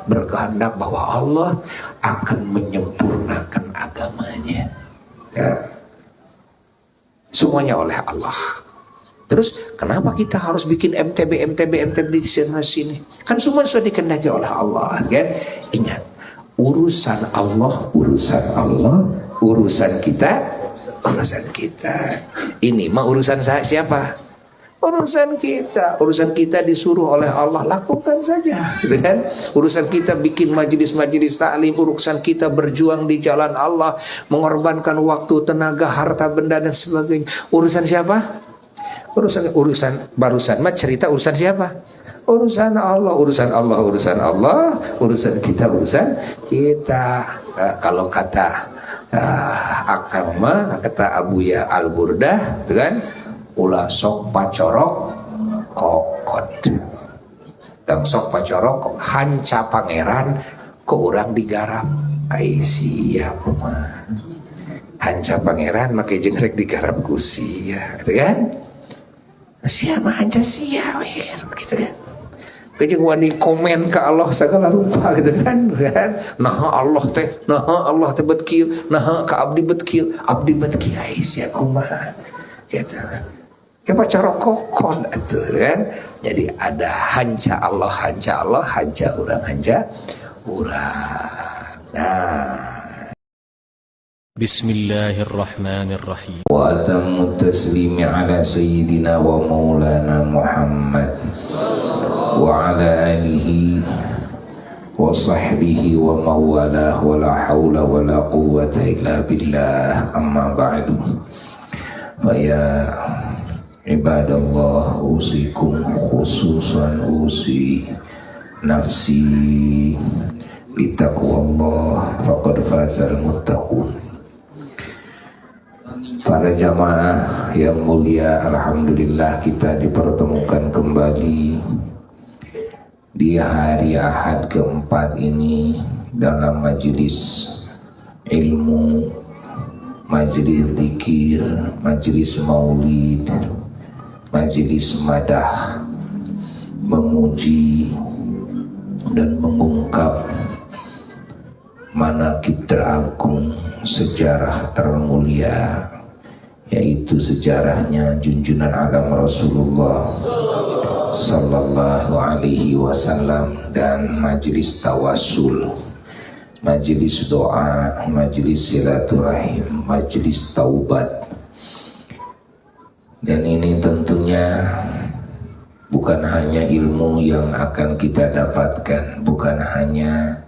berkehendak bahwa Allah akan menyempurnakan agamanya. Ya. Semuanya oleh Allah. Terus kenapa kita harus bikin MTB di sana sini? Kan semua sudah dikehendaki oleh Allah, kan? Ingat, urusan Allah, urusan kita. Ini mah urusan siapa? Urusan kita disuruh oleh Allah, lakukan saja, gitu kan? Urusan kita bikin majelis taklim, urusan kita berjuang di jalan Allah, mengorbankan waktu, tenaga, harta benda dan sebagainya. Urusan siapa? Urusan barusan mah cerita urusan siapa? Urusan Allah. Urusan kita. Kalau kata agama, kata Abuya Al-Burdah, itu kan, ulah sok pacorok kokot, dan sok pacorok hanca pangeran ke orang digarap. Aisyah mah hanca pangeran make jengrek digarap kusia, gitu kan? Siapa aja sia gitu kan. Kejeng wani komen ke Allah segala rupa gitu kan. Nah Allah teh bet kieu, nah ka abdi bet kieu Aisyah kumaha gitu. Ya pacar kokon itu kan. Jadi ada hanca Allah, hanca urang. Nah, Bismillahirrahmanirrahim. Wa atammu taslimi ala sayyidina wa maulana Muhammad wa ala alihi wa sahbihi wa mawalah wa la hawla wa la quwwata illa billah, amma ba'du. Fa ya ibadallah, usikum khususan usi nafsi bitaqwallah faqad fazal muttaqun. Para jamaah yang mulia, alhamdulillah kita dipertemukan kembali di hari Ahad keempat ini dalam majelis ilmu, majelis zikir, majelis maulid, majelis madah, memuji dan mengungkap manaqib teragung, sejarah termulia, yaitu sejarahnya junjungan agama Rasulullah sallallahu alaihi wasallam, dan majelis tawasul, majelis doa, majelis silaturahim, majelis taubat. Dan ini tentunya bukan hanya ilmu yang akan kita dapatkan, bukan hanya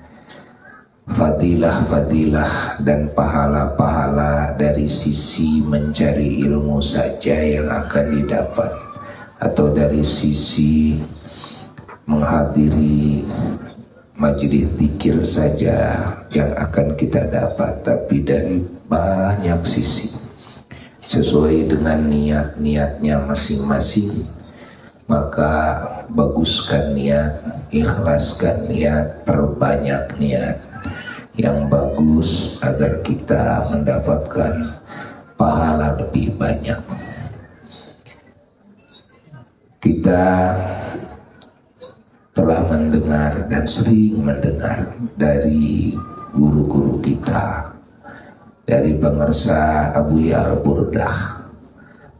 fadilah-fadilah dan pahala-pahala dari sisi mencari ilmu saja yang akan didapat, atau dari sisi menghadiri majelis zikir saja yang akan kita dapat, tapi dari banyak sisi sesuai dengan niatnya masing-masing. Maka baguskan niat, ikhlaskan niat, perbanyak niat yang bagus agar kita mendapatkan pahala lebih banyak. Kita telah mendengar dan sering mendengar dari guru-guru kita, dari pengersa Abuya Al-Burdah,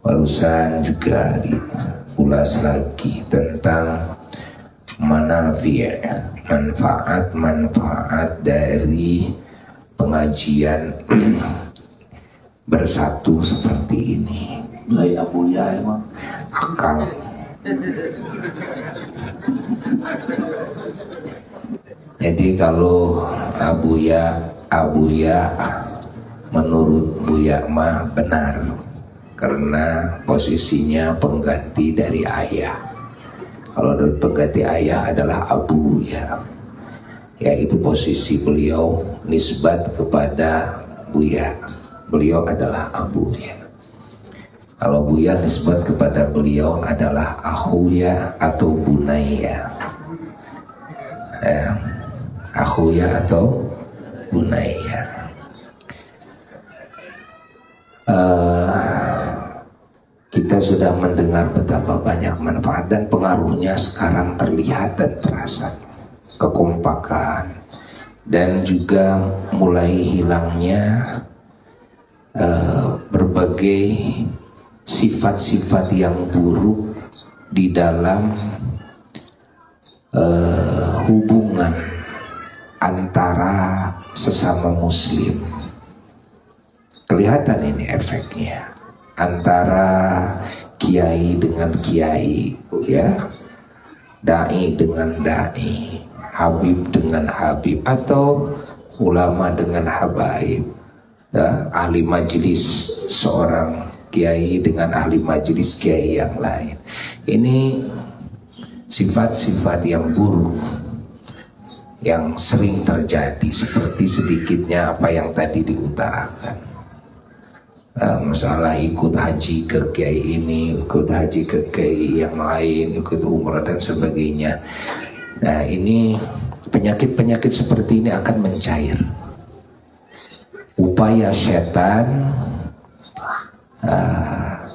barusan juga diulas lagi tentang manfaat dari pengajian bersatu seperti ini. Mulai Abuya emang Akal. Jadi kalau Abuya menurut Buya mah benar, karena posisinya pengganti dari ayah. Kalau pengganti ayah adalah Abuya, yaitu posisi beliau nisbat kepada Buya, beliau adalah Abuya. Kalau Buya nisbat kepada beliau adalah Akhuya atau Bunaya, Akhuya atau Bunaya. Kita sudah mendengar betapa banyak manfaat dan pengaruhnya sekarang terlihat dan terasa. kekompakan, dan juga mulai hilangnya berbagai sifat-sifat yang buruk di dalam hubungan antara sesama muslim. Kelihatan ini efeknya antara kiai dengan kiai, ya, dai dengan dai, habib dengan habib, atau ulama dengan habaib, ya, ahli majelis seorang kiai dengan ahli majelis kiai yang lain. Ini sifat-sifat yang buruk yang sering terjadi, seperti sedikitnya apa yang tadi diutarakan. Masalah ikut haji ke kiai ini, ikut haji ke kiai yang lain, ikut umrah dan sebagainya. Nah, ini penyakit-penyakit seperti ini akan mencair. Upaya setan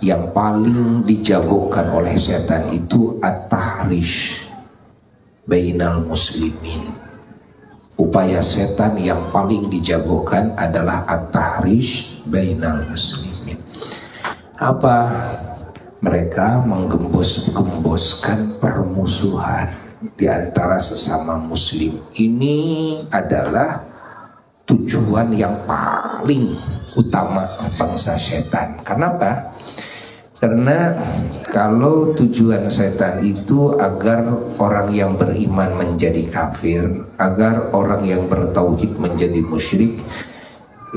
yang paling dijagokan oleh setan itu at-tahrish bainal muslimin. Upaya setan yang paling dijagokan adalah at-tahrish bainal muslimin. Apa? Mereka menggembos-gemboskan permusuhan di antara sesama muslim. Ini adalah tujuan yang paling utama bangsa setan. Kenapa? Karena kalau tujuan setan itu agar orang yang beriman menjadi kafir, agar orang yang bertauhid menjadi musyrik,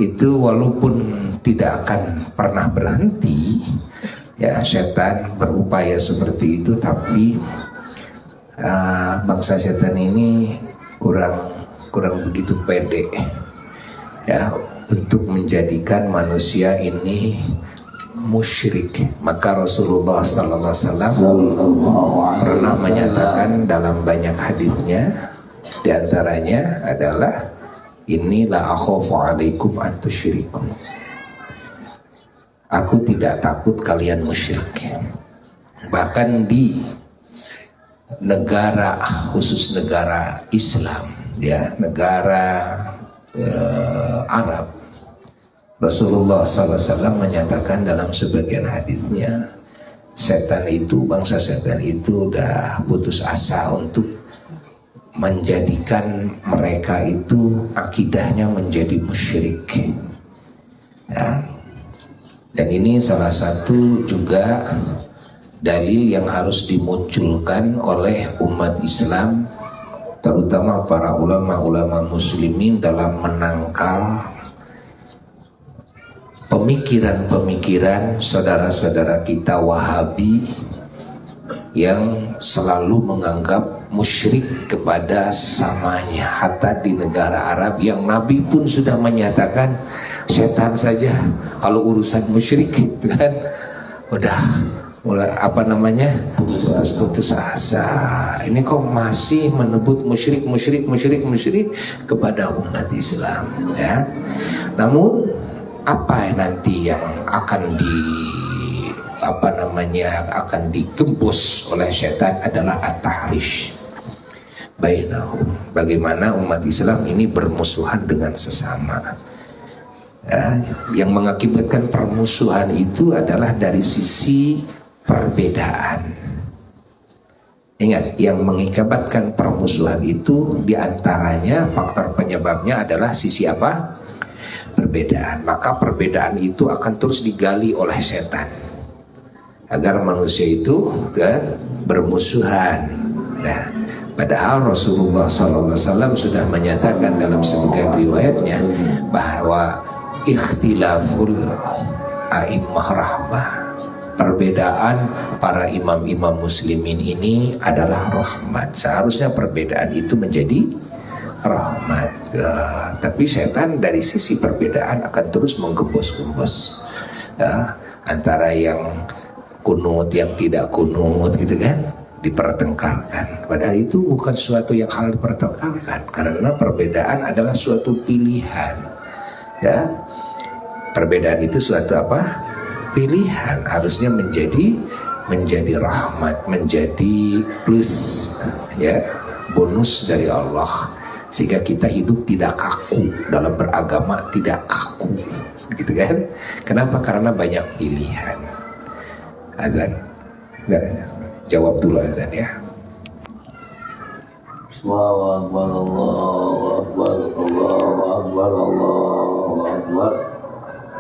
itu walaupun tidak akan pernah berhenti, ya, setan berupaya seperti itu, tapi bangsa setan ini kurang begitu pede, ya, untuk menjadikan manusia ini musyrik. Maka Rasulullah sallallahu alaihi wasallam pernah menyatakan dalam banyak hadisnya, di antaranya adalah inilah akhafu alaikum an tusyriku. Aku tidak takut kalian musyrik. Bahkan di negara, khusus negara Islam, ya, negara Arab, Rasulullah SAW menyatakan dalam sebagian hadisnya, bangsa setan itu udah putus asa untuk menjadikan mereka itu akidahnya menjadi musyrik, ya. Dan ini salah satu juga dalil yang harus dimunculkan oleh umat Islam, terutama para ulama-ulama muslimin, dalam menangkal pemikiran-pemikiran saudara-saudara kita Wahabi yang selalu menganggap musyrik kepada sesamanya. Hatta di negara Arab yang Nabi pun sudah menyatakan setan saja kalau urusan musyrik, kan udah mulai putus asa. Ini kok masih menyebut musyrik kepada umat Islam, ya. Namun apa nanti yang akan digembos oleh setan adalah at-tahrish bainahum. Bagaimana umat Islam ini bermusuhan dengan sesama, ya. Yang mengakibatkan permusuhan itu adalah dari sisi perbedaan. Ingat, yang mengakibatkan permusuhan itu diantaranya faktor penyebabnya adalah sisi apa? Perbedaan. Maka perbedaan itu akan terus digali oleh setan agar manusia itu, kan, bermusuhan. Nah, padahal Rasulullah SAW sudah menyatakan dalam sebagian riwayatnya bahwa ikhtilaful a'immah rahmah, perbedaan para imam-imam muslimin ini adalah rahmat. Seharusnya perbedaan itu menjadi rahmat, tapi setan dari sisi perbedaan akan terus menggembos-gembos, ya, antara yang kunut, yang tidak kunut, gitu kan, dipertengkarkan. Padahal itu bukan suatu yang hal dipertengkarkan, karena perbedaan adalah suatu pilihan, ya. Perbedaan itu suatu apa? Pilihan. Harusnya menjadi rahmat, menjadi plus, ya. bonus dari Allah sehingga kita hidup tidak kaku dalam beragama, tidak kaku, gitu kan? Kenapa? Karena banyak pilihan. Azan, jawab dulu azan ya. Allahu Akbar, Allahu Akbar, Allahu Akbar, Allahu Akbar.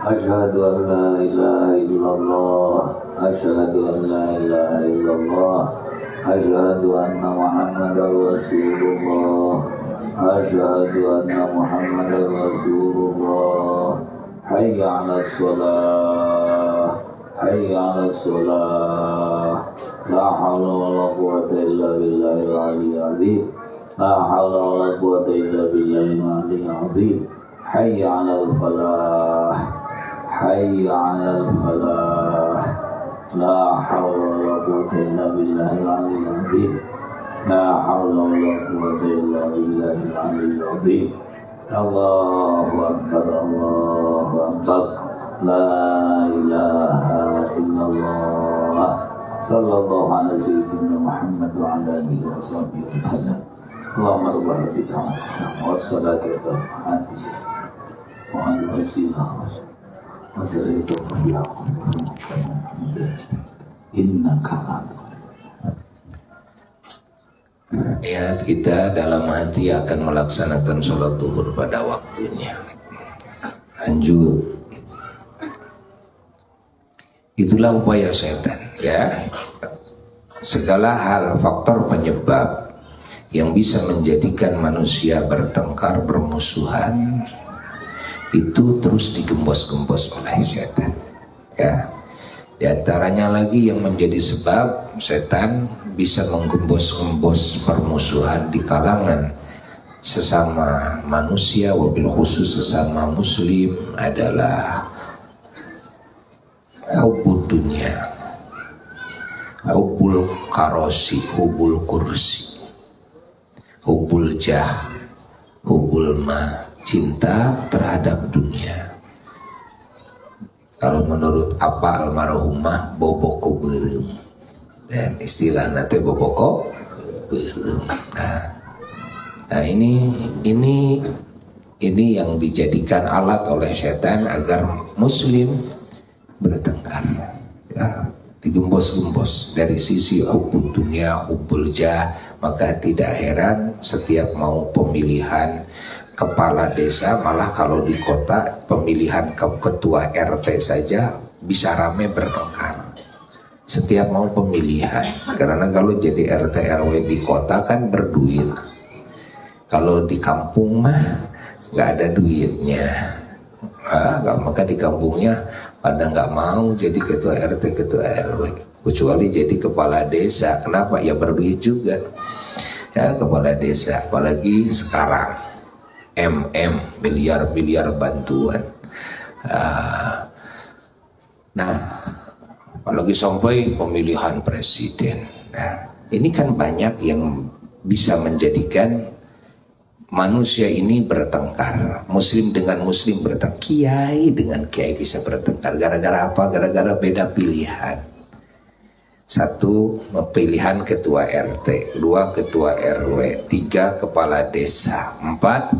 Asyhadu an la ilaha illallah, asyhadu an la ilaha illallah, asyhadu anna Muhammadar Rasulullah, asyhadu anna Muhammadar Rasulullah. Hayya 'alas shalah, hayya 'alas shalah. La haula wala quwwata illa billahil aliyyil azim. La haula wala quwwata illa billahil aliyyil azim. Hayya 'alal falah, hayya 'alal falah. La haula wala quwwata illa billahil aliyyil azim. La haula wala quwwata illa billahil aliyyil azim. Allahu akbar, Allahu akbar. La ilaha illallah. Sallallahu ala sayyidina Muhammad wa ala alihi wa sahbihi wasallam. Allahumma rabbana bika wa salatu wa hadis wa ala wasilah wa tariqu biyakum innaka. Ya, kita dalam hati akan melaksanakan sholat zuhur pada waktunya. Lanjut. Itulah upaya setan, ya. Segala hal faktor penyebab yang bisa menjadikan manusia bertengkar, bermusuhan, itu terus digembos-gembos oleh setan, ya. Di antaranya lagi yang menjadi sebab setan bisa menggembos-gembos permusuhan di kalangan sesama manusia, wabil khusus sesama muslim, adalah hubbud dunia, hubbul karosi, hubbul kursi, hubbul jah, hubbul ma, cinta terhadap dunia. Kalau menurut apa almarhumah boboko berem, dan istilah nate boboko berem. Nah ini yang dijadikan alat oleh setan agar muslim bertengkar, ya, digembos-gembos dari sisi hubbud dunia, hubbul jah. Maka tidak heran setiap mau pemilihan kepala desa, malah kalau di kota pemilihan ketua RT saja bisa rame bertengkar setiap mau pemilihan. Karena kalau jadi RT RW di kota kan berduit, kalau di kampung mah nggak ada duitnya. Maka di kampungnya pada nggak mau jadi ketua RT, ketua RW, kecuali jadi kepala desa. Kenapa? Ya berduit juga, ya, kepala desa. Apalagi sekarang miliar bantuan. Nah, apalagi sampai pemilihan presiden. Nah, ini kan banyak yang bisa menjadikan manusia ini bertengkar. Muslim dengan muslim bertengkar, kiai dengan kiai bisa bertengkar. Gara-gara apa? Gara-gara beda pilihan. Satu, pilihan ketua RT, dua ketua RW, tiga kepala desa, empat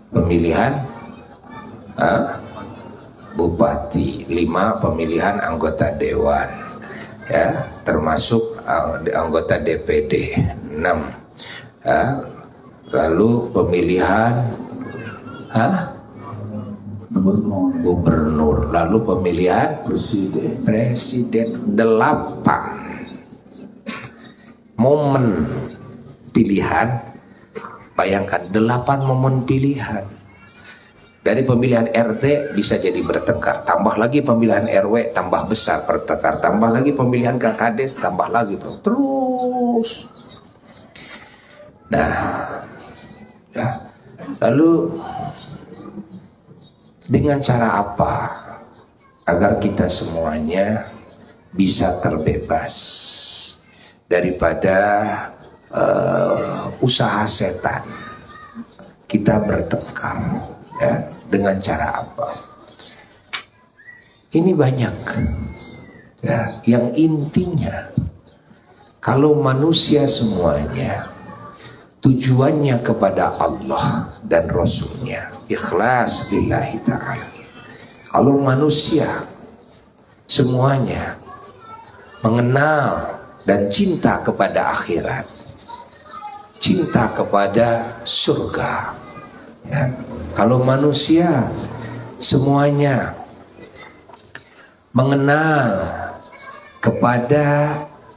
pemilihan bupati, lima pemilihan anggota dewan, ya, termasuk anggota DPD, enam, lalu pemilihan gubernur, lalu pemilihan presiden, 8 momen pilihan. Bayangkan 8 momen pilihan. Dari pemilihan RT bisa jadi bertengkar, tambah lagi pemilihan RW tambah besar bertengkar, tambah lagi pemilihan KKDes tambah lagi terus. Nah, ya, lalu dengan cara apa agar kita semuanya bisa terbebas daripada usaha setan kita bertengkar, ya, dengan cara apa? Ini banyak, ya, yang intinya kalau manusia semuanya tujuannya kepada Allah dan Rasulnya, ikhlas lillahi ta'ala. Kalau manusia semuanya mengenal dan cinta kepada akhirat, cinta kepada surga, ya. Kalau manusia semuanya mengenal kepada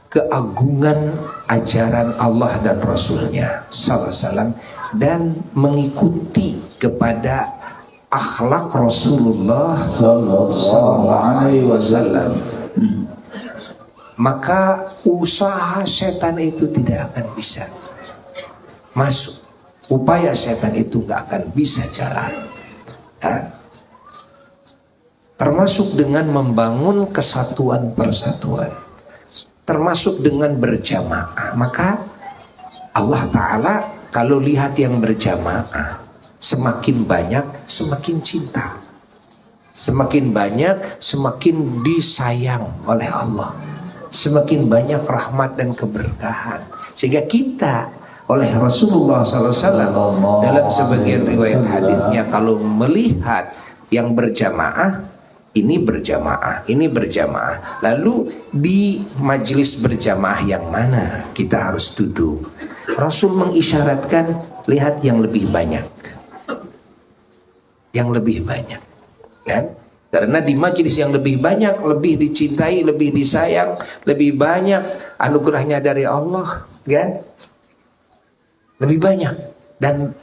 keagungan ajaran Allah dan Rasulnya sallallahu alaihi wasallam dan mengikuti kepada akhlak Rasulullah sallallahu alaihi wasallam, maka usaha setan itu tidak akan bisa masuk. Upaya setan itu nggak akan bisa jalan, ya. Termasuk dengan membangun kesatuan persatuan, termasuk dengan berjamaah. Maka Allah Ta'ala kalau lihat yang berjamaah semakin banyak semakin cinta, semakin banyak semakin disayang oleh Allah, semakin banyak rahmat dan keberkahan. Sehingga kita oleh Rasulullah SAW dalam sebagian riwayat hadisnya, kalau melihat yang berjamaah, ini berjamaah, ini berjamaah, lalu di majelis berjamaah yang mana kita harus duduk, Rasul mengisyaratkan lihat yang lebih banyak, yang lebih banyak, kan? Karena di majelis yang lebih banyak, lebih dicintai, lebih disayang, lebih banyak anugerahnya dari Allah, kan? Lebih banyak, dan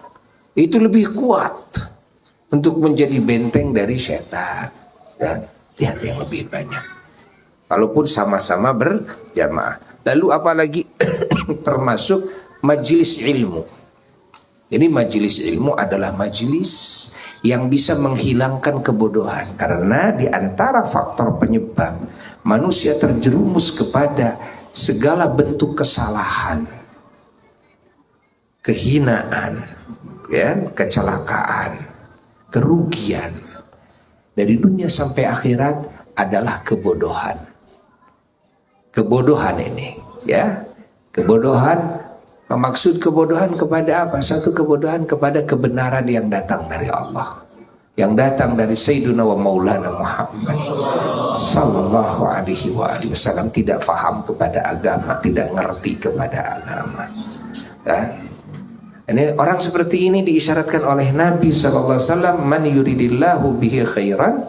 itu lebih kuat untuk menjadi benteng dari setan. Dan lihat yang lebih banyak, walaupun sama-sama berjamaah. Lalu apalagi termasuk majelis ilmu. Ini majelis ilmu adalah majelis yang bisa menghilangkan kebodohan, karena di antara faktor penyebab manusia terjerumus kepada segala bentuk kesalahan, kehinaan, ya, kecelakaan, kerugian dari dunia sampai akhirat adalah kebodohan. Kebodohan ini, ya, kebodohan. Maksud kebodohan kepada apa? Satu kebodohan kepada kebenaran yang datang dari Allah, yang datang dari Sayyiduna wa Maulana Muhammad sallallahu alaihi wasallam. Tidak faham kepada agama, tidak ngerti kepada agama, ya. Ini orang seperti ini diisyaratkan oleh Nabi sallallahu alaihi wasallam, man yuridillahu bihi khairan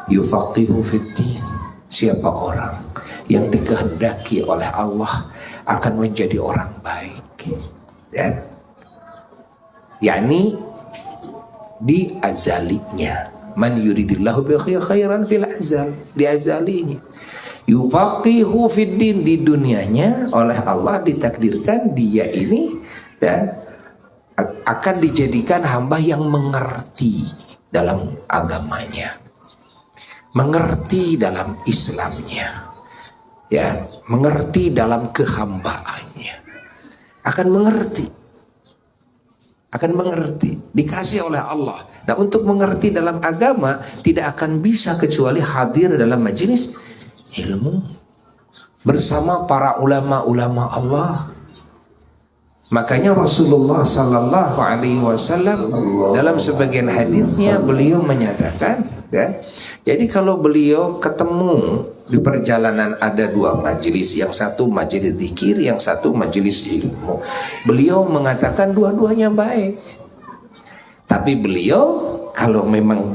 yufaqihu fiddin. Siapa orang yang dikehendaki oleh Allah akan menjadi orang baik, ya, yakni di azalinya. Man yuridillahu bihi khairan fil azal, di azalinya. Yufaqihu fiddin, di dunianya oleh Allah ditakdirkan dia ini dan akan dijadikan hamba yang mengerti dalam agamanya, mengerti dalam Islamnya, ya, mengerti dalam kehambaannya, akan mengerti, dikasih oleh Allah. Nah, untuk mengerti dalam agama tidak akan bisa kecuali hadir dalam majelis ilmu bersama para ulama-ulama Allah. Makanya Rasulullah sallallahu alaihi wasallam dalam sebagian hadisnya beliau menyatakan, ya, jadi kalau beliau ketemu di perjalanan ada dua majelis, yang satu majelis zikir, yang satu majelis ilmu, beliau mengatakan dua-duanya baik. Tapi beliau kalau memang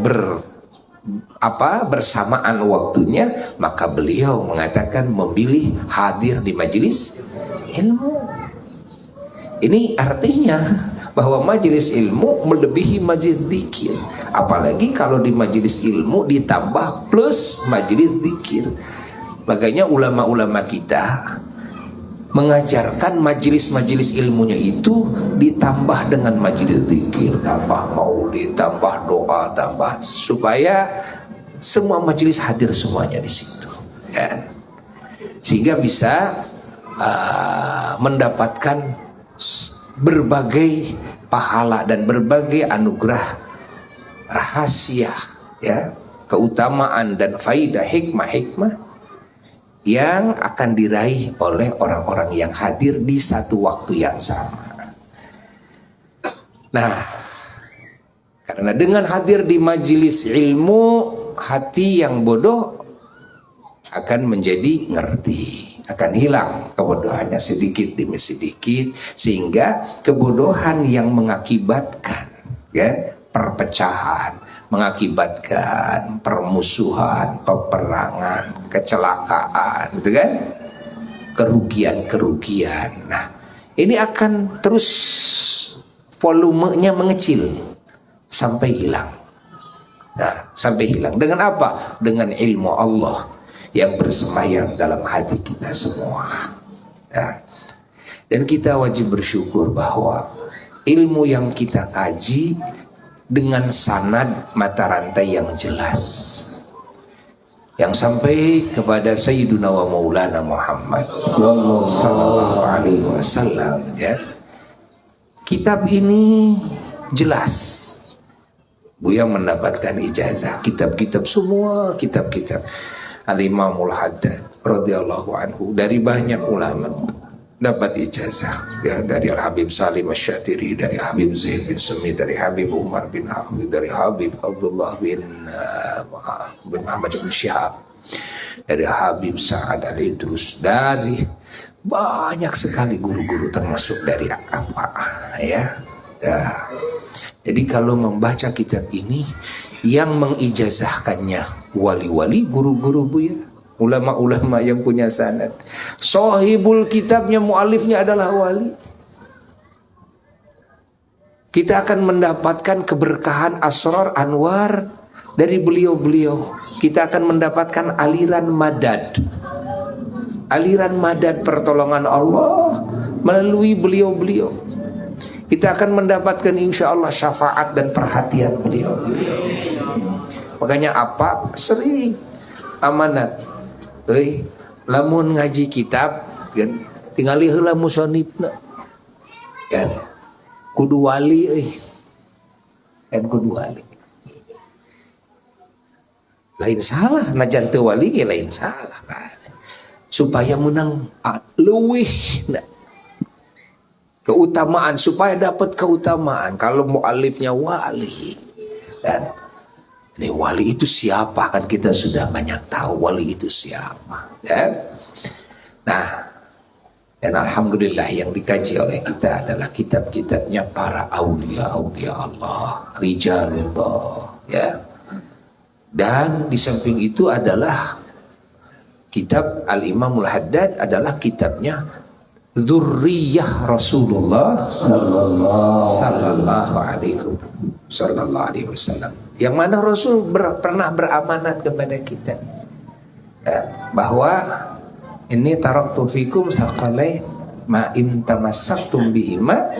bersamaan waktunya, maka beliau mengatakan memilih hadir di majelis ilmu. Ini artinya bahwa majelis ilmu melebihi majelis zikir. Apalagi kalau di majelis ilmu ditambah plus majelis zikir. Makanya ulama-ulama kita mengajarkan majelis-majelis ilmunya itu ditambah dengan majelis zikir, tambah maulid, tambah doa, tambah, supaya semua majelis hadir semuanya di situ, ya. Sehingga bisa mendapatkan berbagai pahala dan berbagai anugerah rahasia, ya, keutamaan dan faidah hikmah-hikmah yang akan diraih oleh orang-orang yang hadir di satu waktu yang sama. Nah, karena dengan hadir di majelis ilmu, hati yang bodoh akan menjadi ngerti, akan hilang kebodohannya sedikit demi sedikit, sehingga kebodohan yang mengakibatkan ya perpecahan, mengakibatkan permusuhan, peperangan, kecelakaan, gitu kan, kerugian. Nah, ini akan terus volumenya mengecil sampai hilang. Nah, sampai hilang. Dengan apa? Dengan ilmu Allah yang bersemayam dalam hati kita semua. Nah, dan kita wajib bersyukur bahwa ilmu yang kita kaji dengan sanad mata rantai yang jelas, yang sampai kepada Sayyiduna wa Maulana Muhammad sallallahu alaihi wasallam, ya. Kitab ini jelas. Buya mendapatkan ijazah kitab-kitab, semua kitab-kitab Al-Imamul Haddad radhiyallahu anhu dari banyak ulama dapat ijazah, ya, dari Al-Habib Salim Asy-Syatiri, dari Habib Zaid bin Sumi, dari Habib Umar bin Hamid, dari Habib Abdullah bin Muhammad bin Syihab, dari Habib Sa'ad Al-Idrus, dari banyak sekali guru-guru, termasuk dari apa ya. Jadi kalau membaca kitab ini, yang mengijazahkannya wali-wali, guru-guru Buya, ulama-ulama yang punya sanad. Sahibul kitabnya, mualifnya adalah wali. Kita akan mendapatkan keberkahan asrar anwar dari beliau-beliau. Kita akan mendapatkan aliran madad. Aliran madad pertolongan Allah melalui beliau-beliau. Kita akan mendapatkan insya Allah syafaat dan perhatian beliau-beliau. Makanya apa? Sering amanat. Lamun ngaji kitab kan, tinggali heula musannifna. Kan kudu wali kan kudu wali. Lain salah, najan teu wali ge lain salah. Supaya menang leuwih keutamaan, supaya dapat keutamaan. Kalau mualifnya wali, dan ini wali itu siapa, kan kita sudah banyak tahu wali itu siapa, kan? Nah, dan alhamdulillah yang dikaji oleh kita adalah kitab-kitabnya para aulia Allah, rijalullah, ya. Dan di samping itu adalah kitab Al-Imamul Haddad, adalah kitabnya Dzurriyyah Rasulullah sallallahu alaihi wasallam, yang mana Rasul pernah beramanat kepada kita, bahwa ini taraktu fikum saqalain ma in tamassaktum bihima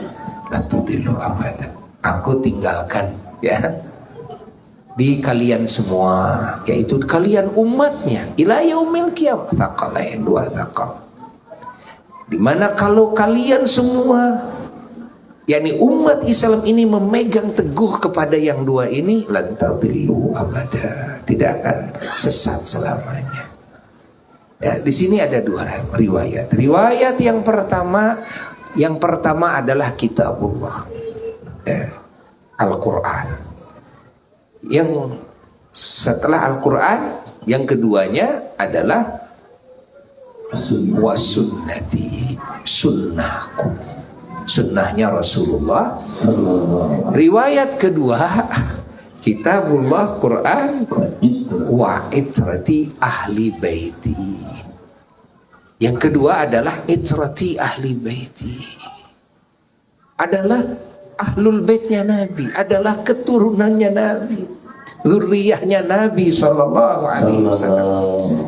la tudillu abada. Aku tinggalkan, ya, di kalian semua, yaitu kalian umatnya, ila yaumil qiyamah, saqalain, dua saqal, dimana kalau kalian semua, yakni umat Islam ini memegang teguh kepada yang dua ini, lan tadillu abada, tidak akan sesat selamanya. Ya, di sini ada dua riwayat. Riwayat yang pertama adalah kitabullah, ya, Al-Quran. Yang setelah Al-Quran, yang keduanya adalah wasunnati, sunnahku, sunnahnya Rasulullah. Riwayat kedua, kitabullah Quran wa itrati ahli baiti. Yang kedua adalah itrati ahli baiti, adalah ahlul baitnya Nabi, adalah keturunannya Nabi, zuriyahnya Nabi sallallahu alaihi wasallam.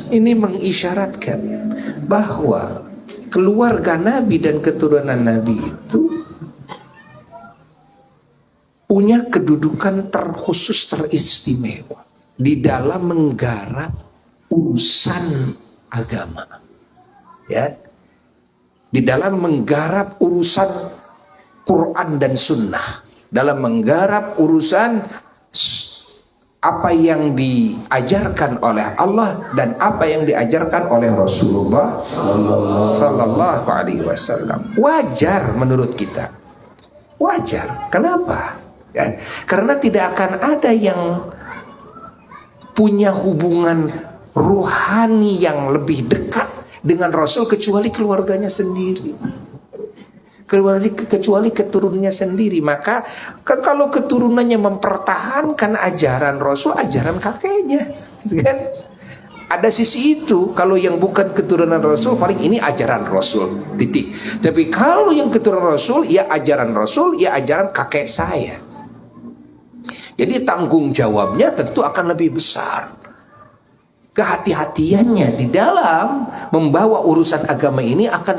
Ini mengisyaratkan bahwa keluarga Nabi dan keturunan Nabi itu punya kedudukan terkhusus, teristimewa di dalam menggarap urusan agama, ya, di dalam menggarap urusan Quran dan Sunnah, dalam menggarap urusan apa yang diajarkan oleh Allah dan apa yang diajarkan oleh Rasulullah sallallahu alaihi wasallam. Wajar menurut kita wajar. Kenapa? Ya, karena tidak akan ada yang punya hubungan ruhani yang lebih dekat dengan Rasul kecuali keluarganya sendiri, kecuali keturunannya sendiri. Maka kalau keturunannya mempertahankan ajaran Rasul, ajaran kakeknya, gitu kan? Ada sisi itu. Kalau yang bukan keturunan Rasul, paling ini ajaran Rasul, titik. Tapi kalau yang keturunan Rasul, ya ajaran Rasul, ya ajaran kakek saya. Jadi tanggung jawabnya tentu akan lebih besar. Kehati-hatiannya di dalam membawa urusan agama ini akan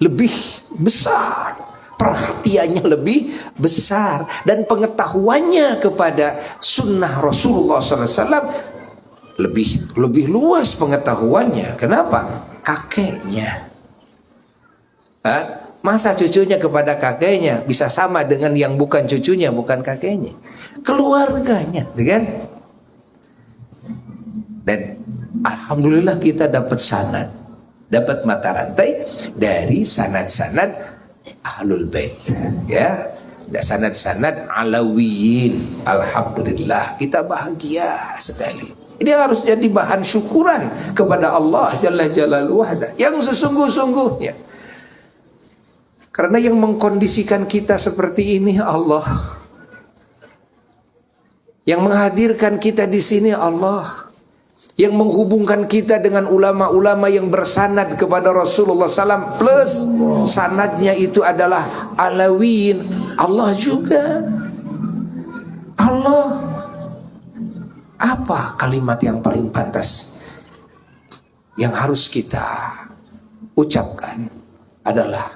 lebih besar. Perhatiannya lebih besar. Dan pengetahuannya kepada sunnah Rasulullah SAW lebih luas pengetahuannya. Kenapa? Kakeknya. Masa cucunya kepada kakeknya bisa sama dengan yang bukan cucunya, bukan kakeknya? Keluarganya, kan? Dan alhamdulillah kita dapat sanad, dapat mata rantai dari sanad-sanad Ahlul Bait, ya. Sanad-sanad Alawiyin. Alhamdulillah kita bahagia sekali. Ini harus jadi bahan syukuran kepada Allah Jalla Jalaluhu yang sesungguh-sungguhnya. Karena yang mengkondisikan kita seperti ini Allah. Yang menghadirkan kita di sini Allah. Yang menghubungkan kita dengan ulama-ulama yang bersanad kepada Rasulullah SAW. Plus sanadnya itu adalah Alawiyin. Allah juga. Allah. Apa kalimat yang paling pantas yang harus kita ucapkan adalah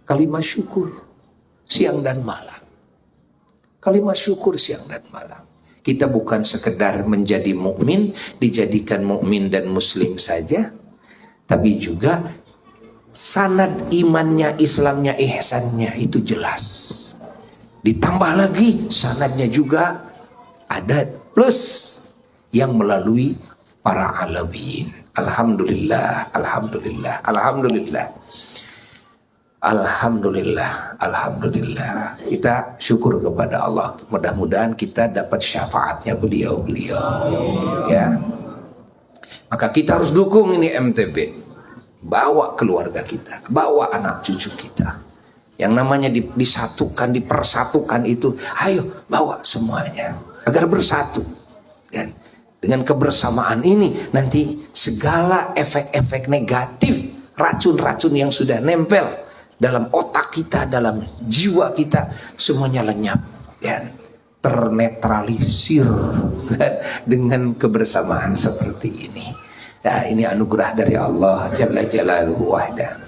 kalimat syukur siang dan malam. Kalimat syukur siang dan malam. Kita bukan sekedar menjadi mukmin, dijadikan mukmin dan muslim saja, tapi juga sanad imannya, Islamnya, ihsannya itu jelas. Ditambah lagi sanadnya juga ada plus yang melalui para alawiyin. Alhamdulillah, alhamdulillah, alhamdulillah. Alhamdulillah, alhamdulillah. Kita syukur kepada Allah. Mudah-mudahan kita dapat syafaatnya beliau-beliau. Ya. Maka kita harus dukung ini MTB. Bawa keluarga kita, bawa anak cucu kita. Yang namanya disatukan, dipersatukan itu, ayo bawa semuanya agar bersatu. Dan dengan kebersamaan ini nanti segala efek-efek negatif, racun-racun yang sudah nempel dalam otak kita, dalam jiwa kita, semuanya lenyap dan ternetralisir kan, dengan kebersamaan seperti ini. Nah, ini anugerah dari Allah Jalla Jalaluhu Wahdah.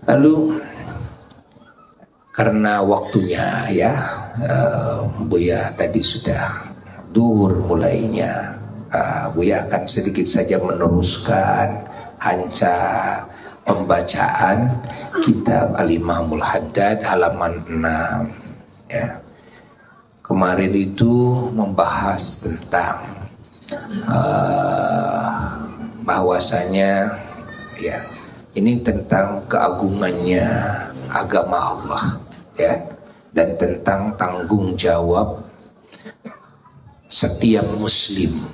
Lalu karena waktunya ya, Buya tadi sudah duhur mulainya, Buya akan sedikit saja meneruskan hanca pembacaan kitab Al-Imamul Haddad halaman 6 ya. Kemarin itu membahas tentang bahwasanya ya, ini tentang keagungannya agama Allah ya, dan tentang tanggung jawab setiap muslim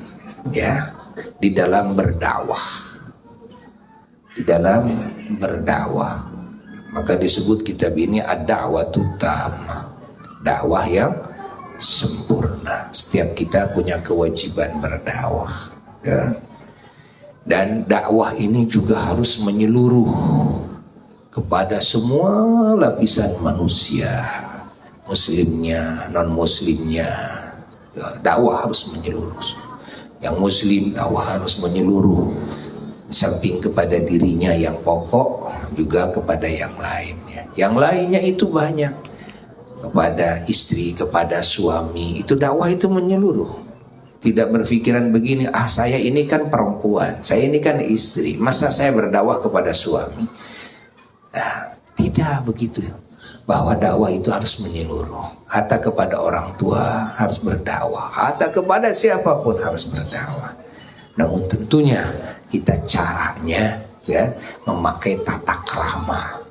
ya di dalam berdakwah. Di dalam berdakwah, maka disebut kitab ini ad-da'watut tammah, dakwah yang sempurna. Setiap kita punya kewajiban berdakwah ya. Dan dakwah ini juga harus menyeluruh kepada semua lapisan manusia, muslimnya, non muslimnya. Dakwah harus menyeluruh. Yang muslim dakwah harus menyeluruh, samping kepada dirinya yang pokok, juga kepada yang lainnya. Yang lainnya itu banyak, kepada istri, kepada suami. Itu dakwah itu menyeluruh. Tidak berpikiran begini, saya ini kan perempuan, saya ini kan istri, masa saya berdakwah kepada suami? Tidak begitu. Bahwa dakwah itu harus menyeluruh. Hatta kepada orang tua harus berdakwah, hatta kepada siapapun harus berdakwah. Namun tentunya kita caranya ya memakai tata krama.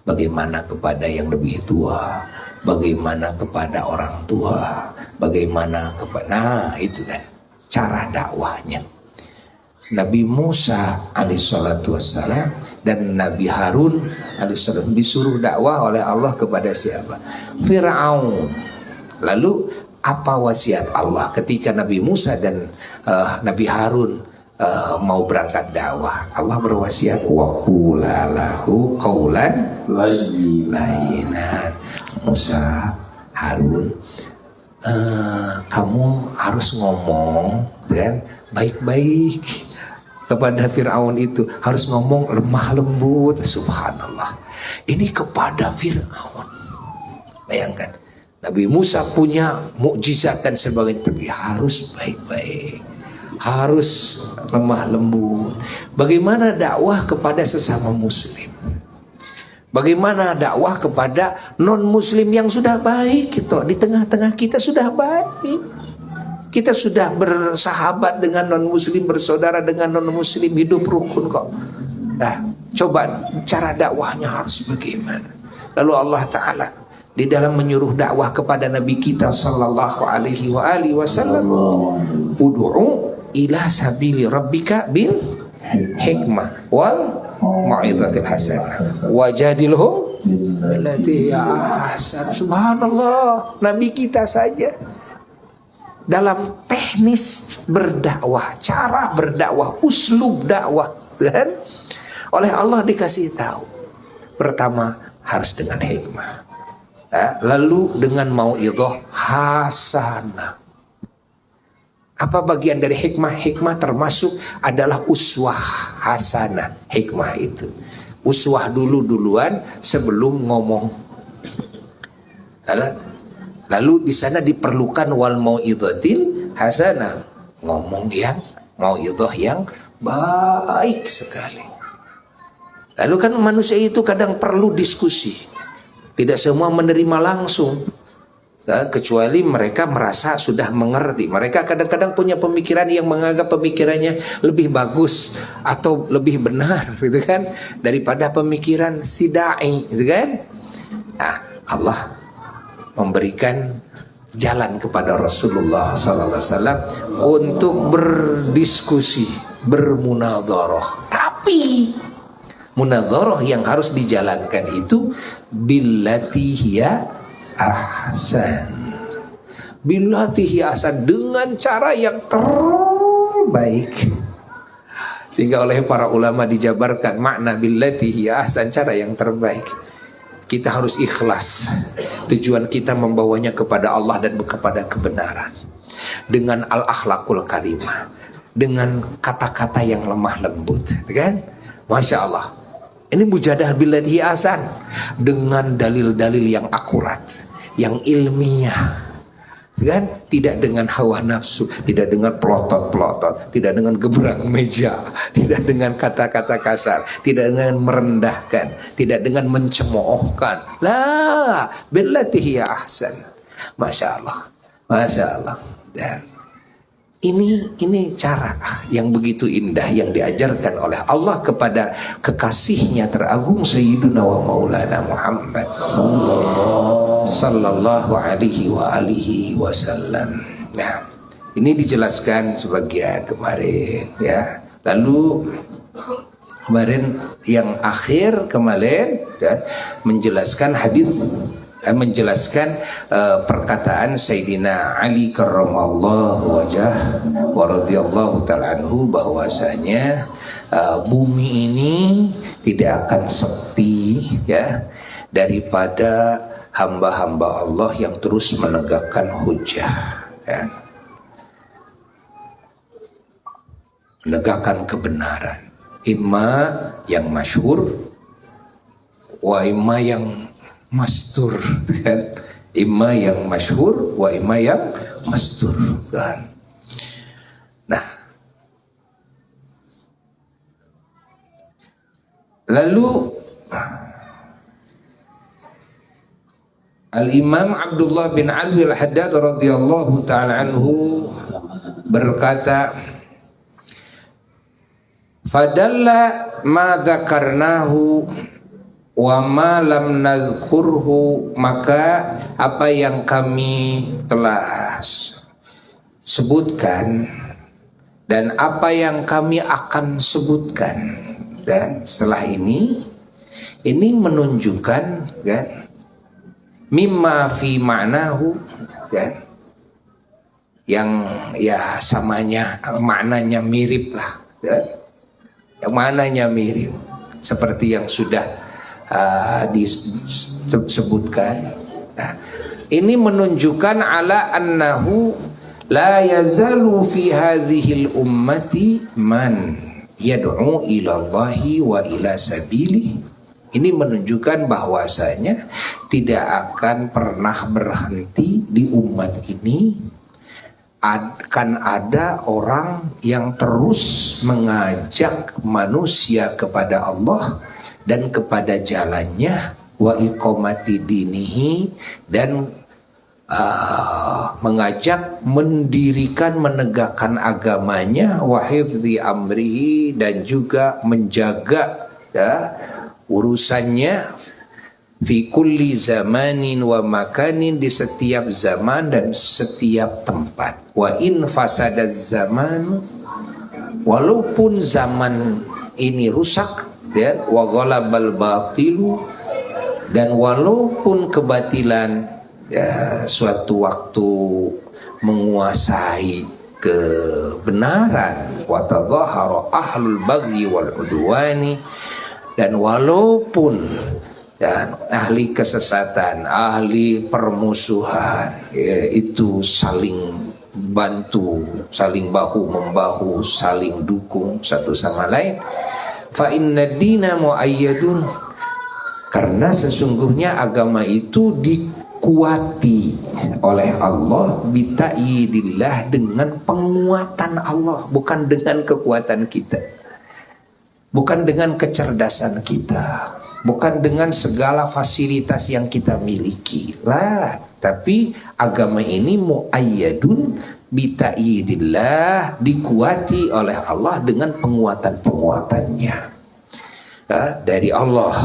bagaimana kepada yang lebih tua, bagaimana kepada orang tua, bagaimana kepada, nah itu kan cara dakwahnya. Nabi Musa alaihissalatu wassalam dan Nabi Harun alaihissalam disuruh dakwah oleh Allah kepada siapa? Fir'aun. Lalu apa wasiat Allah ketika Nabi Musa dan Nabi Harun mau berangkat dakwah? Allah berwasiat, wa qula lahu qaulan layyinan. Musa, Harun, kamu harus ngomong kan baik-baik kepada Fir'aun itu, harus ngomong lemah lembut. Subhanallah, ini kepada Fir'aun. Bayangkan, Nabi Musa punya mukjizat dan sebagainya, tapi harus baik-baik, harus lemah lembut. Bagaimana dakwah kepada sesama muslim? Bagaimana dakwah kepada non muslim yang sudah baik? Gitu. Di tengah-tengah kita sudah baik, kita sudah bersahabat dengan non muslim, bersaudara dengan non muslim, hidup rukun kok. Nah, coba cara dakwahnya harus bagaimana? Lalu Allah Ta'ala di dalam menyuruh dakwah kepada Nabi kita sallallahu alaihi wa alihi wasallam, ud'u ila sabili rabbika bil hikmah wal mau'izatil hasanah wajadilhum billati ahsan. Subhanallah, Nabi kita saja dalam teknis berdakwah, cara berdakwah, uslub dakwah kan, oleh Allah dikasih tahu. Pertama harus dengan hikmah, lalu dengan mau'izah hasanah. Apa bagian dari hikmah? Hikmah termasuk adalah uswah hasanah. Hikmah itu uswah duluan sebelum ngomong. Lalu di sana diperlukan wal mau'izatil hasanah, ngomong yang mau'izah yang baik sekali. Lalu kan manusia itu kadang perlu diskusi. Tidak semua menerima langsung, kecuali mereka merasa sudah mengerti. Mereka kadang-kadang punya pemikiran yang menganggap pemikirannya lebih bagus atau lebih benar, gitu kan, daripada pemikiran si da'i, gitu kan. Nah, Allah memberikan jalan kepada Rasulullah SAW untuk berdiskusi, bermunadharah. Tapi munadharah yang harus dijalankan itu billati hiya ahsan. Billati hiya ahsan, dengan cara yang terbaik. Sehingga oleh para ulama dijabarkan makna billati hiya ahsan, cara yang terbaik. Kita harus ikhlas. Tujuan kita membawanya kepada Allah dan kepada kebenaran. Dengan al-akhlaqul karimah, dengan kata-kata yang lemah lembut, kan? Masya Allah. Ini mujadah billati ahsan, dengan dalil-dalil yang akurat, yang ilmiah, kan? Tidak dengan hawa nafsu, tidak dengan pelotot-pelotot, tidak dengan gebrak meja, tidak dengan kata-kata kasar, tidak dengan merendahkan, tidak dengan mencemoohkan. La billati ahsan. Masya Allah, Masya Allah. Dan ini cara yang begitu indah yang diajarkan oleh Allah kepada kekasihnya teragung Sayyiduna wa Maulana Muhammad sallallahu alaihi wa alihi wasallam. Nah, ini dijelaskan sebagian kemarin ya. Lalu kemarin yang akhir kemarin ya, menjelaskan hadis, menjelaskan perkataan Sayyidina Ali karramallahu wajah wa radhiyallahu ta'ala anhu, bahwasanya bumi ini tidak akan sepi ya daripada hamba-hamba Allah yang terus menegakkan hujjah ya, menegakkan kebenaran, imma yang masyhur wa imma yang mastur kan, imma yang masyhur wa imma yang mastur kan. Nah, lalu Al-Imam Abdullah bin Ali Al-Haddad radhiyallahu ta'ala anhu berkata, fadalla ma dzakarnahu wa ma lam nazkurhu, maka apa yang kami telah sebutkan dan apa yang kami akan sebutkan. Dan setelah ini menunjukkan kan, mimma fi ma'nahu kan, yang ya samanya maknanya mirip lah kan? Yang maknanya mirip seperti yang sudah disebutkan. Nah, ini menunjukkan ala annahu la yazalu fi hadhil ummati man yad'u ila Allahi wa ila sabilihi. Ini menunjukkan bahwasanya tidak akan pernah berhenti di umat ini, akan ada orang yang terus mengajak manusia kepada Allah dan kepada jalannya, wa iqamati dinihi, dan mengajak mendirikan, menegakkan agamanya, wa hifdzi amrihi, dan juga menjaga ya, urusannya, fi kulli zamanin wa makanin, di setiap zaman dan setiap tempat. Wa in fasadaz zaman, walaupun zaman ini rusak ya, wa ghalabal batilu, dan walaupun kebatilan ya, suatu waktu menguasai kebenaran, wa tadhahara ahlul baghi wal udwani, dan walaupun ya, ahli kesesatan, ahli permusuhan ya, itu saling bantu, saling bahu membahu, saling dukung satu sama lain. Fa inna dina muayyadun, karena sesungguhnya agama itu dikuati oleh Allah, bita'yidillah, dengan penguatan Allah, bukan dengan kekuatan kita, bukan dengan kecerdasan kita, bukan dengan segala fasilitas yang kita miliki lah, tapi agama ini muayyadun bita'yidillah, dikuati oleh Allah dengan penguatan-penguatannya dari Allah,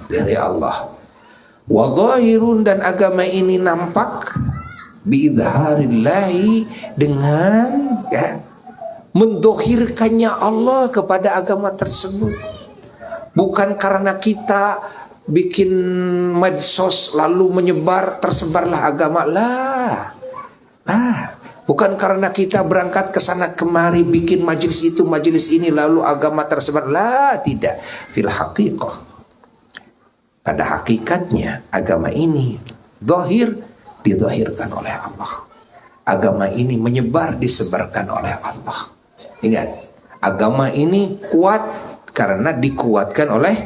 dari Allah. Wa dhahirun, dan agama ini nampak biidharillahi, dengan ya, mendohirkannya Allah kepada agama tersebut, bukan karena kita bikin medsos lalu menyebar, tersebarlah agama lah. Bukan karena kita berangkat ke sana kemari bikin majelis itu majelis ini lalu agama tersebar lah, tidak. Fil haqiqah, pada hakikatnya agama ini zahir, dizahirkan oleh Allah. Agama ini menyebar, disebarkan oleh Allah. Ingat, agama ini kuat karena dikuatkan oleh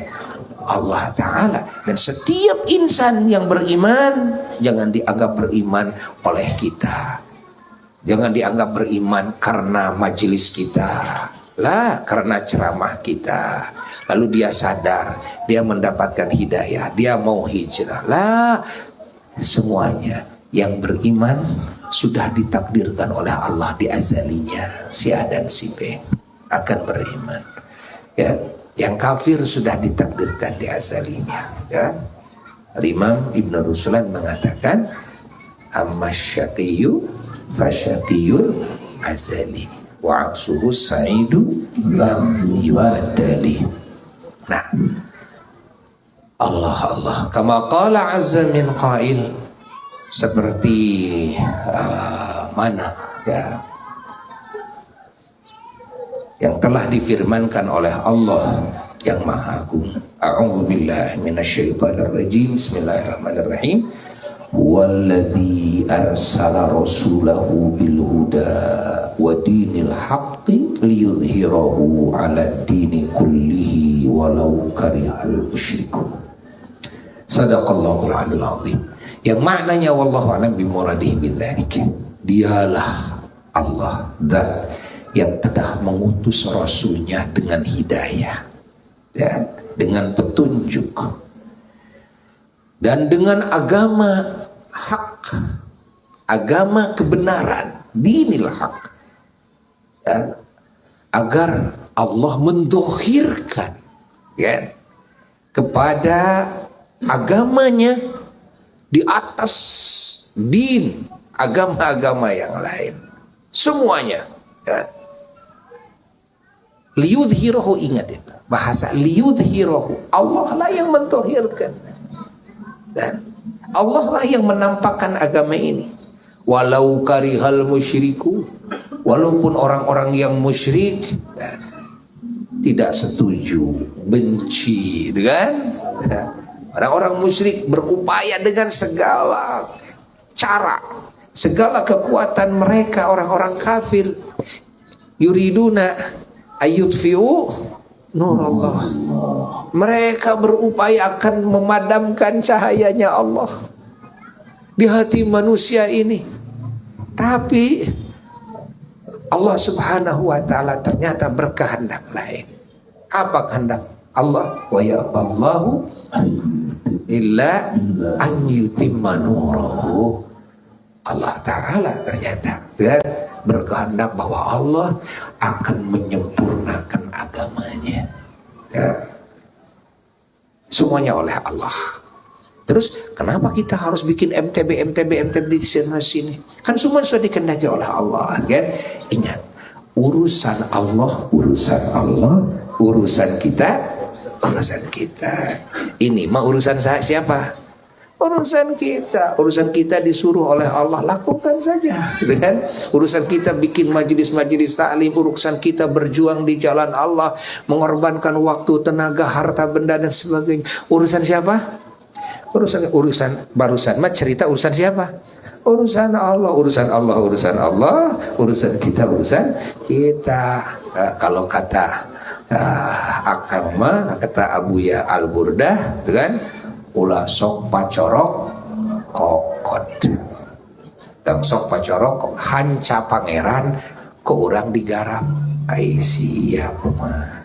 Allah Ta'ala. Dan setiap insan yang beriman jangan dianggap beriman oleh kita, jangan dianggap beriman karena majelis kita lah, karena ceramah kita lalu dia sadar, dia mendapatkan hidayah, dia mau hijrah lah. Semuanya yang beriman sudah ditakdirkan oleh Allah di azalinya, si A dan si B akan beriman ya. Yang kafir sudah ditakdirkan di azalinya ya. Imam Ibn Ruslan mengatakan, amma syaqiyyu fasyaqiyul azali wa aksuhu sa'idu lam yubaddali. Nah, Allah kama qala azza min qail, seperti mana ya, yang telah difirmankan oleh Allah yang Maha Agung. A'udzubillahi minasyaitonir rajim. Bismillahirrahmanirrahim. Walladzi arsala rasulahu bil huda wa dinil haqqi liyudhhirahu 'ala dini kullihi walau karihal musyrikun. Sadaqallahul 'aliyyul 'azim. Yang maknanya wallahu a'lam bimuradihi bidzalik. Dialah Allah zat yang telah mengutus rasulnya dengan hidayah ya, dengan petunjuk dan dengan agama hak, agama kebenaran, dinil hak agar Allah mendohirkan ya, kepada agamanya di atas agama-agama yang lain semuanya, ya. Liyudhirahu, ingat itu bahasa liyudhirahu, Allah lah yang mentohirkan dan Allah lah yang menampakkan agama ini. Walau karihal musyriku, walaupun orang-orang yang musyrik tidak setuju, benci, kan? Orang-orang musyrik berupaya dengan segala cara, segala kekuatan mereka, orang-orang kafir, yuriduna ayyutfi'u nur Allah. Mereka berupaya akan memadamkan cahayanya Allah di hati manusia ini. Tapi Allah Subhanahu wa ta'ala ternyata berkehendak lain. Apa kehendak Allah? Wa ya'ballahu illa an yutimma nurahu. Allah Ta'ala ternyata berkehendak bahwa Allah akan menyempurnakan agamanya, ya. Semuanya oleh Allah. Terus kenapa kita harus bikin MTB di sana sini? Kan semua sudah dikehendaki oleh Allah, kan? Ingat, urusan Allah, urusan kita. Ini mah urusan siapa? Urusan kita disuruh oleh Allah, lakukan saja, gitu kan? Urusan kita bikin majelis-majelis taklim, urusan kita berjuang di jalan Allah, mengorbankan waktu, tenaga, harta, benda dan sebagainya. Urusan siapa? Urusan barusan mah cerita urusan siapa? Urusan Allah. Urusan kita. Kalau kata agama, kata Abuya Al-Burdah, itu kan, ulah sok pacorok kokot, dan sok pacorok hanca pangeran ke orang digarap. Aisyah mah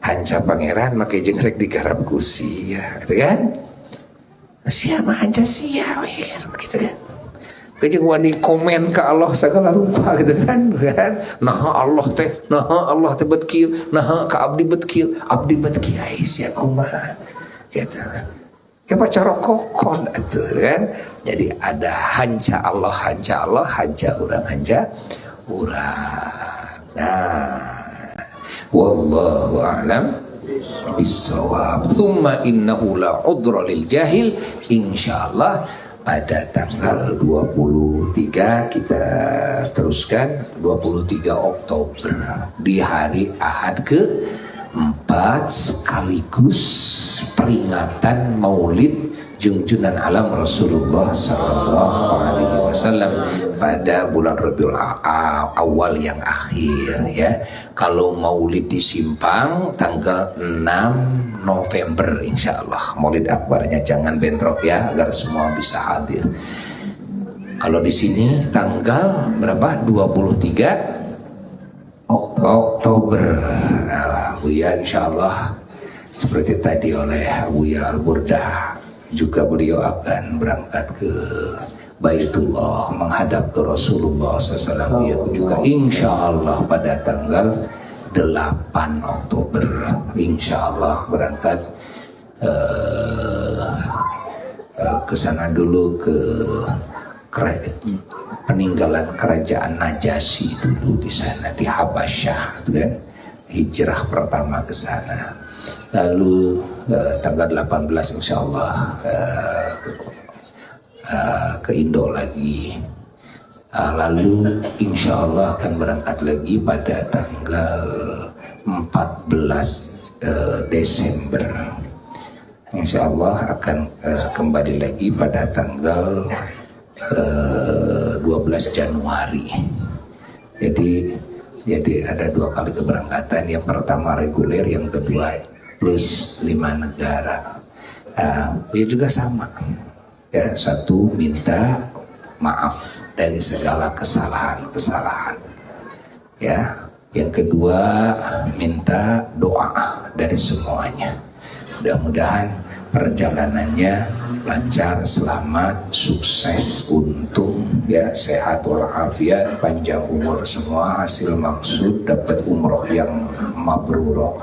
hanca pangeran make jengrek digarap kusia, gitu kan? Siapa hanca sia, gitu kan? Kejeng wani komen ke Allah segala rupa, gitu kan? Nah Allah teh betkieu, nah ka abdi betkieu Aisyah kumaha, gitu. Kenapa cara kokon itu, kan? Jadi ada hanca Allah, hanca orang. Nah, wallahu a'lam bissawab. Tsumma innahu la udra lil jahil. Insyaallah pada tanggal 23 kita teruskan, 23 Oktober di hari Ahad ke-4 sekaligus peringatan Maulid junjunan alam Rasulullah sallallahu alaihi wasallam pada bulan Rabiul Awal yang akhir, ya. Kalau Maulid di Simpang tanggal 6 November insyaallah Maulid akbarnya, jangan bentrok ya, agar semua bisa hadir. Kalau di sini tanggal berapa? 23 Oktober. Buya insyaallah seperti tadi oleh Buya Al-Burdah, juga beliau akan berangkat ke Baitullah menghadap ke Rasulullah SAW. Beliau juga insya Allah pada tanggal 8 Oktober insya Allah berangkat ke sana dulu, ke peninggalan kerajaan Najasyi dulu di sana di Habasyah, kan? Hijrah pertama ke sana. Lalu tanggal 18 insya Allah ke Indo lagi. Lalu insya Allah akan berangkat lagi pada tanggal 14 Desember. Insya Allah akan kembali lagi pada tanggal 12 Januari. Jadi ada 2 kali keberangkatan. Yang pertama reguler, yang kedua plus 5 negara. Dia juga sama, ya. Satu, minta maaf dari segala kesalahan, ya. Yang kedua, minta doa dari semuanya. Mudah-mudahan perjalanannya lancar, selamat, sukses, untung, ya, sehat walafiat, panjang umur semua, hasil maksud, dapat umroh yang mabrurah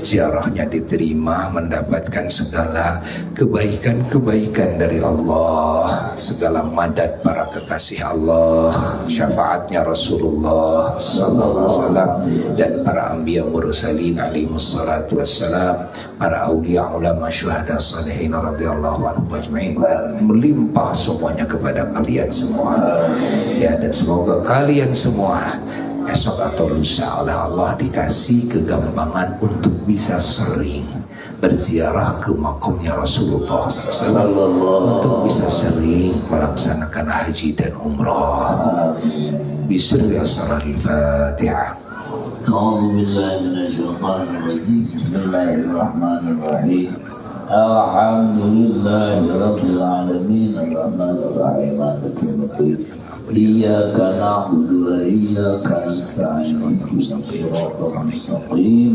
ziarahnya diterima, mendapatkan segala kebaikan-kebaikan dari Allah, segala madat para kekasih Allah, syafaatnya Rasulullah sallallahu alaihi wasallam dan para anbiya mursalin alaihi wassalatu wassalam, para aulia ulama syuhada salihin radhiyallahu anhum ajmain, melimpah semuanya kepada kalian semua. Ya, dan semoga kalian semua esok atau lusa oleh Allah dikasih kegampangan untuk bisa sering berziarah ke makamnya Rasulullah SAW, untuk bisa sering melaksanakan haji dan umrah. Bismillahirrahmanirrahim. Al-Fatihah. أعوذ بالله من الشيطان الرجيم بسم الله الرحمن الرحيم الحمد لله رب العالمين الرحمن الرحيم مالك يوم الدين إياك نعبد وإياك نستعين اهدنا الصراط المستقيم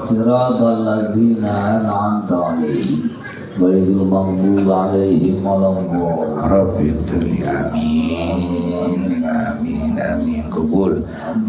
صراط الذين أنعمت عليهم غير المغضوب عليهم ولا الضالين. Rabbi ighfirli. Amin. Amin. Amin. Qabul.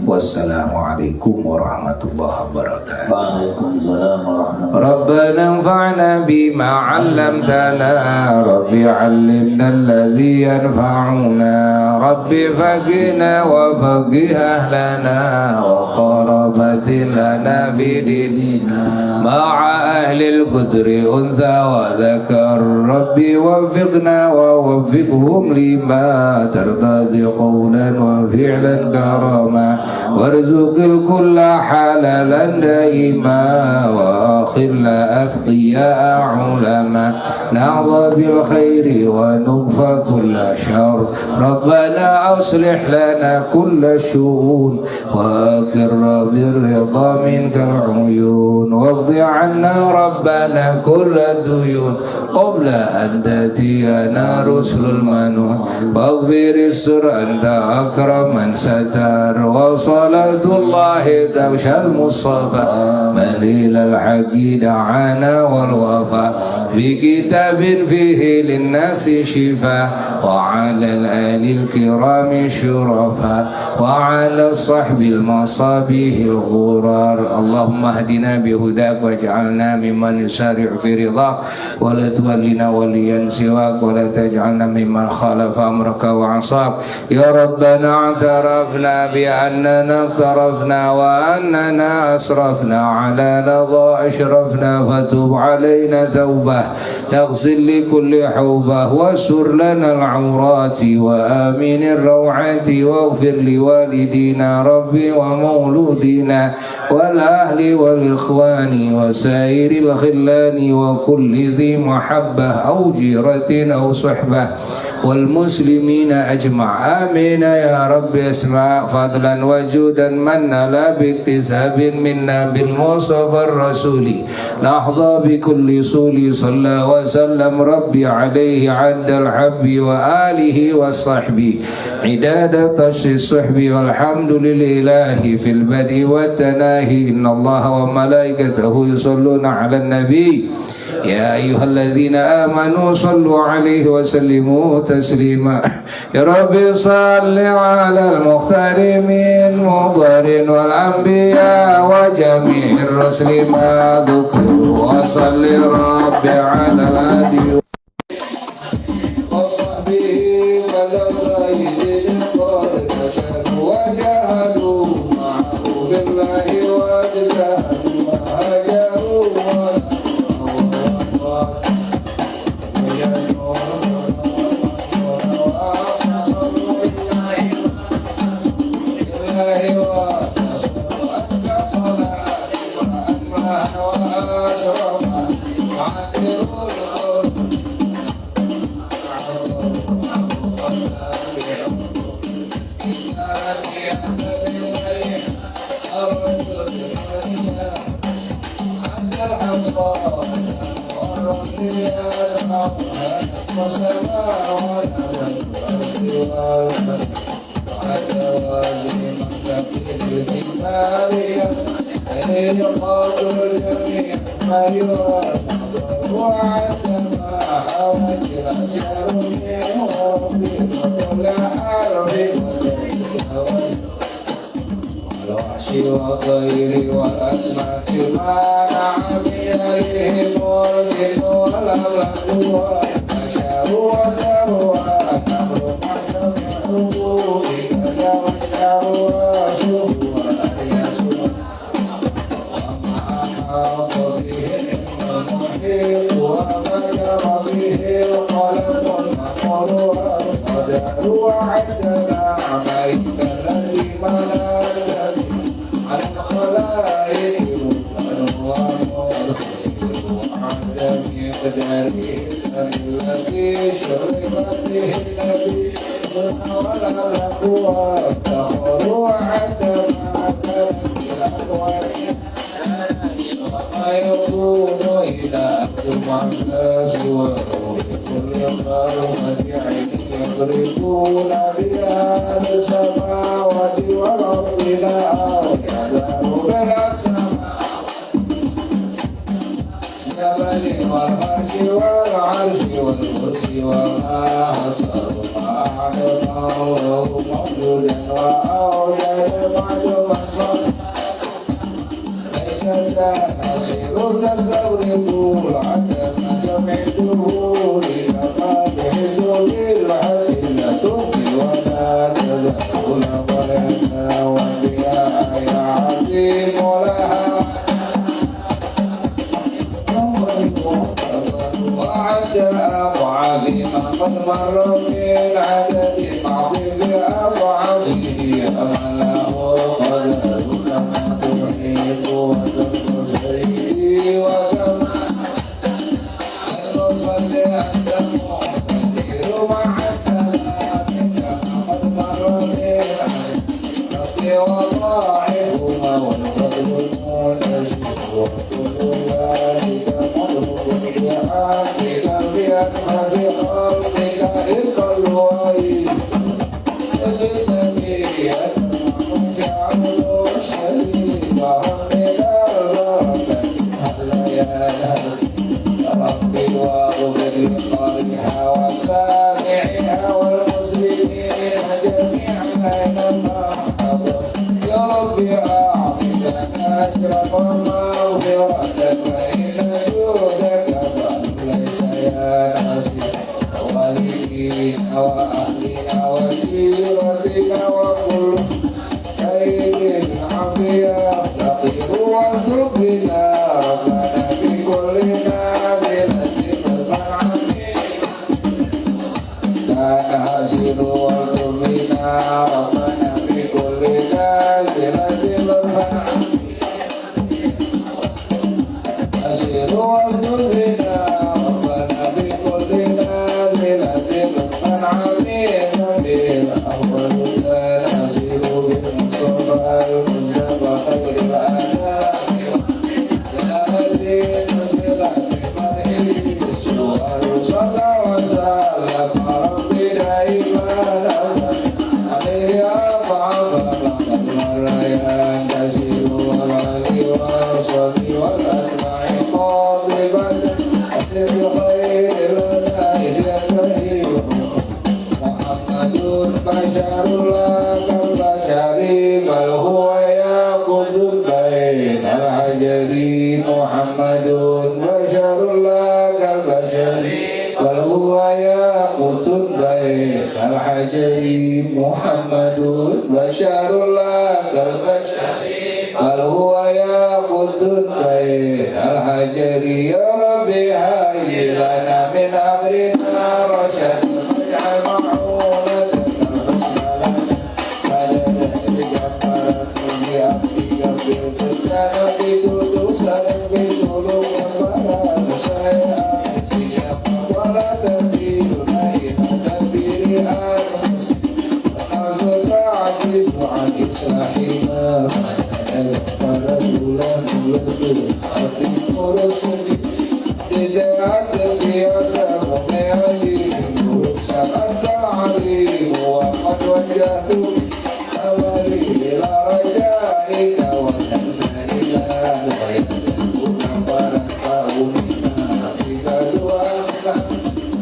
Wassalamualaikum warahmatullahi wabarakatuh. Waalaikumsalam warahmatullahi wabarakatuh. ربنا انفعنا بما علمتنا رب علمنا الذي ينفعنا رب فقنا وفقه أهلنا وقربت لنا في ديننا مع أهل القدر أنثى وذكر ربي وفقنا ووفقهم لما ترتضي قولا وفعلا كرما وارزق الكل حلالا دائما وأخلنا أتقياء علما نهضى بالخير ونكفى كل شر ربنا أصلح لنا كل الشؤون وأقر بالرضا منك العيون واقض عنا ربنا كل الديون قبل أن تأتينا رسل المنون واغفر السر أنت أكرم من ستر وصلاة الله تغشى المصطفى مليل الحق دعانا والوفاء بكتاب فيه للناس شفاء وعلى الآل الكرام الشرفاء وعلى الصحب المصابيح الغرار اللهم اهدنا بهداك واجعلنا ممن يسارع في رضاك ولا تولنا وليا سواك ولا تجعلنا ممن خالف أمرك وعصاك يا ربنا اعترفنا بأننا اقترفنا وأننا أسرفنا على لظى أشرفنا فتب علينا توبة تغسل لكل حوبة واستر لنا العورات وآمن الروعات واغفر لوالدينا ربي ومولودينا والأهل والإخوان وسائر الخلان وكل ذي محبة أو جيرة أو صحبة والمسلمين أجمع آمين يا رب اسمع فضلا وجودا من لا باكتساب منا بالمصطفى الرسول نحظى بكل صول صلى وسلم ربي عليه عد الحب وآله والصحب عداد طش الصحب والحمد لله في البدء والتناهي إن الله وملائكته يصلون على النبي يا أيها الذين آمنوا صلوا عليه وسلموا تسليما يا رب صل على المختار من مضر والأنبياء وجميع الرسل ما ذكروا وصل رب على الهادي وصحبه والغير قد كشفوا وجاهدوا معه بالله واجتهدوا وهجروا وغير والأسماء ما نعم إليه مرسل والأملاك والبشر والأرواح أمر محكم يحبه بكذا والشعر وشوه والأحياس وما أحاط به المحيط وما جرى به القلم والمحر والقدر وعدنا عميك الذي ملا الذي على الخلائق مطلع وعدم يقدره الذي شربت به النبي ولا رقوة تخر وعدم عدم الأقوال وما يكون إلى أكتم الناس وكل قرمة عين يضربون بها السماوات والأرض لا يعلم بها السماء جبل والعرش والعرش والكرسي وما حصر ما أعلم الله موجودا وأوجد معلوم الصلاة ليس تناصر تستغرق العدم جمع الدهور كفاتح للحد لا تبقي ولا تدخل ضيعنا وبها يا عظيم لها وعد أضعاف ما قد مر من عدد معظم أضعافه أمله قدر كما تحيط وتنصري وكما المصل أنت مقدر مع السلام كما قد مر من عدد وضاعفهما والفضل المنتشر وكل ذلك مطلوب بحقك بأنفس خلقك إذ الوعي وزدت به جعل الشريك وحمد البركة هل يا ربي واغفر لقارئها وسامعها والمسلمين جميعا أينما حضر يا ربي أعطنا أجرا ومغفرة فإن جودك ليس يا نصير ولينا وأهلنا وجيرتنا وكل سيد الأنبياء فقير واغفر لنا ربنا بكل نازلة نازل وارزقنا ربنا بكل نازلة نازل وارزقنا ربنا بكل نازلة أنعمنا بالأول نازل بالمصطفى المصطفى خير الأنام يا الذي نزل بمرحله السؤال صلى وسلم ربي دائما عليه أطعم فقد مر ينتشر والعلي والصبي والأجمع قاطبا أتم بخير الأنام يتهيئ محمد بشر لا كالبشر بل هو ياقوت بين الحجر محمد بشر لا كالبشر بل هو ياقوت بين الحجر محمد بشر لا كالبشر بل هو ياقوت بين الحجر يا ربي هيئ لنا من أمرنا رشدا واجعل معونة وقد وجهت أمري إلى رجائك وتنسى إلى غيرك فرقه منا فيك دعاءك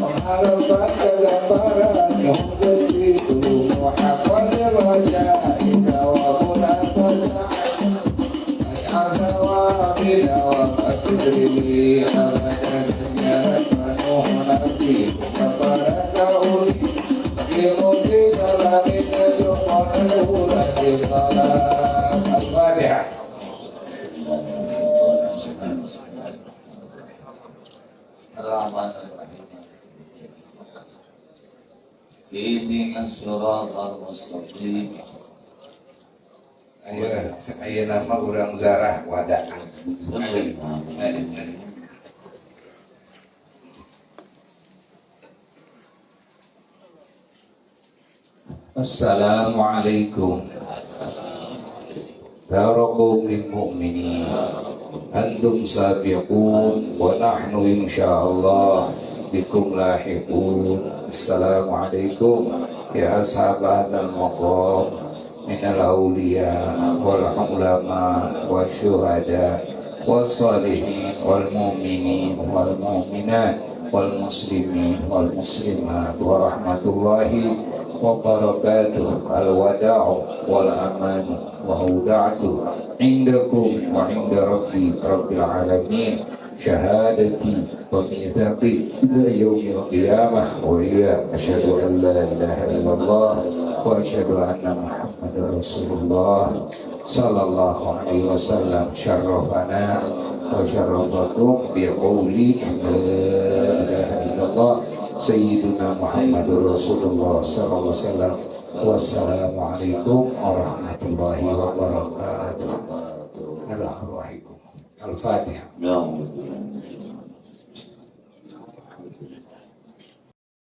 وحرفك جبرك مدتي محقا لرجائك ومنافسك Al-Fatihah. Ihdinas siratal mustaqim. Ayo nama urang zarah wadaan. Assalamualaikum. Barakallahu mu'minin. Antum sabiqun wa nahnu insyaallah bikum lahiqun. Assalamualaikum ya ashab hadzal maqam minal awliya wal ulama wasyuhada wassalihin wal mu'minin wal mu'minat wal muslimin wal muslimat wa rahmatullahi wa barakatuh. Al wada'u wal amanu wa uda'tu indakum wa inda rabbi rabbil alamin. Syahadati wa mithaqi ila yaumil qiyamah wa iya asyhadu an la ilaha illallah wa asyhadu anna muhammadar rasulullah sallallahu alaihi wasallam. Syarrafana wa syarrafakum bi qawli la ilaha illallah sayyiduna muhammadur rasulullah sallallahu alaihi wasallam. Wassalamualaikum warahmatullahi wabarakatuh. Al-Fatihah. Ya Allah.